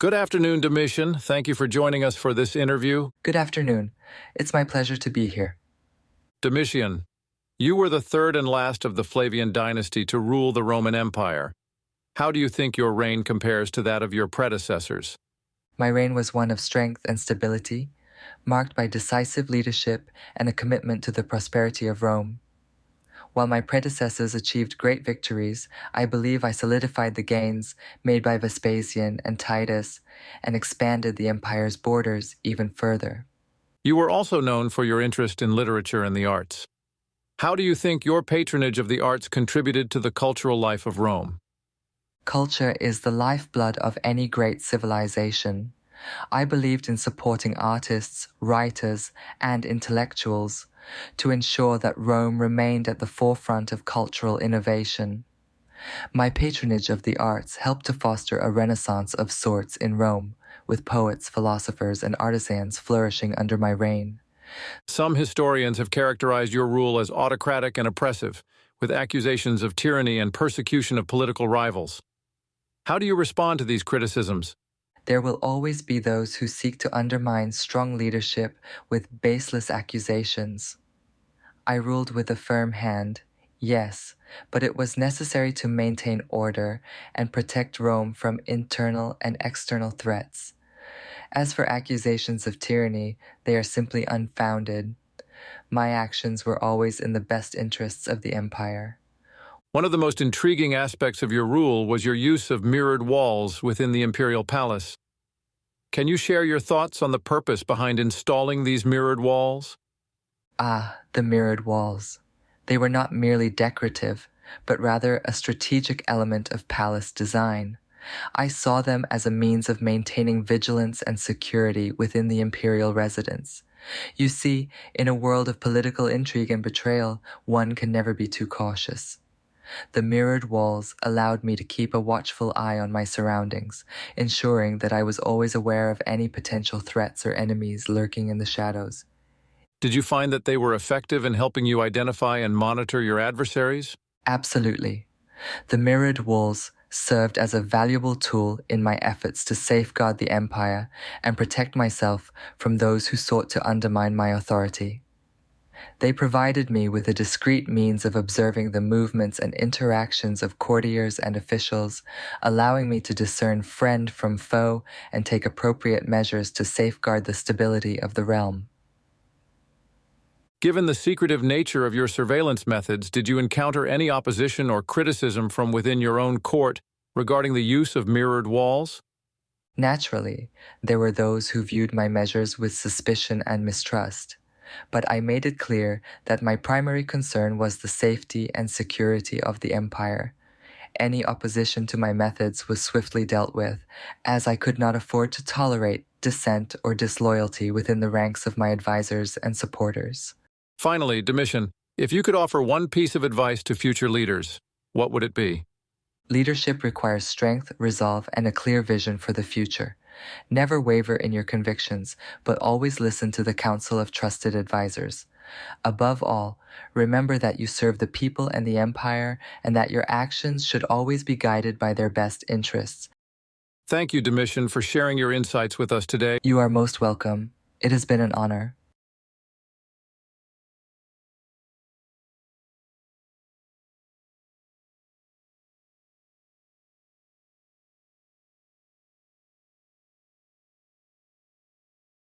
Good afternoon, Domitian. Thank you for joining us for this interview. Good afternoon. It's my pleasure to be here. Domitian, you were the third and last of the Flavian dynasty to rule the Roman Empire. How do you think your reign compares to that of your predecessors? My reign was one of strength and stability, marked by decisive leadership and a commitment to the prosperity of Rome. While my predecessors achieved great victories, I believe I solidified the gains made by Vespasian and Titus and expanded the empire's borders even further. You were also known for your interest in literature and the arts. How do you think your patronage of the arts contributed to the cultural life of Rome? Culture is the lifeblood of any great civilization. I believed in supporting artists, writers, and intellectuals to ensure that Rome remained at the forefront of cultural innovation. My patronage of the arts helped to foster a renaissance of sorts in Rome, with poets, philosophers, and artisans flourishing under my reign. Some historians have characterized your rule as autocratic and oppressive, with accusations of tyranny and persecution of political rivals. How do you respond to these criticisms? There will always be those who seek to undermine strong leadership with baseless accusations. I ruled with a firm hand, yes, but it was necessary to maintain order and protect Rome from internal and external threats. As for accusations of tyranny, they are simply unfounded. My actions were always in the best interests of the empire. One of the most intriguing aspects of your rule was your use of mirrored walls within the imperial palace. Can you share your thoughts on the purpose behind installing these mirrored walls? The mirrored walls. They were not merely decorative, but rather a strategic element of palace design. I saw them as a means of maintaining vigilance and security within the imperial residence. You see, in a world of political intrigue and betrayal, one can never be too cautious. The mirrored walls allowed me to keep a watchful eye on my surroundings, ensuring that I was always aware of any potential threats or enemies lurking in the shadows. Did you find that they were effective in helping you identify and monitor your adversaries? Absolutely. The mirrored walls served as a valuable tool in my efforts to safeguard the empire and protect myself from those who sought to undermine my authority. They provided me with a discreet means of observing the movements and interactions of courtiers and officials, allowing me to discern friend from foe and take appropriate measures to safeguard the stability of the realm. Given the secretive nature of your surveillance methods, did you encounter any opposition or criticism from within your own court regarding the use of mirrored walls? Naturally, there were those who viewed my measures with suspicion and mistrust. But I made it clear that my primary concern was the safety and security of the empire. Any opposition to my methods was swiftly dealt with, as I could not afford to tolerate dissent or disloyalty within the ranks of my advisors and supporters. Finally, Domitian, if you could offer one piece of advice to future leaders, what would it be? Leadership requires strength, resolve, and a clear vision for the future. Never waver in your convictions, but always listen to the counsel of trusted advisors. Above all, remember that you serve the people and the empire, and that your actions should always be guided by their best interests. Thank you, Domitian, for sharing your insights with us today. You are most welcome. It has been an honor.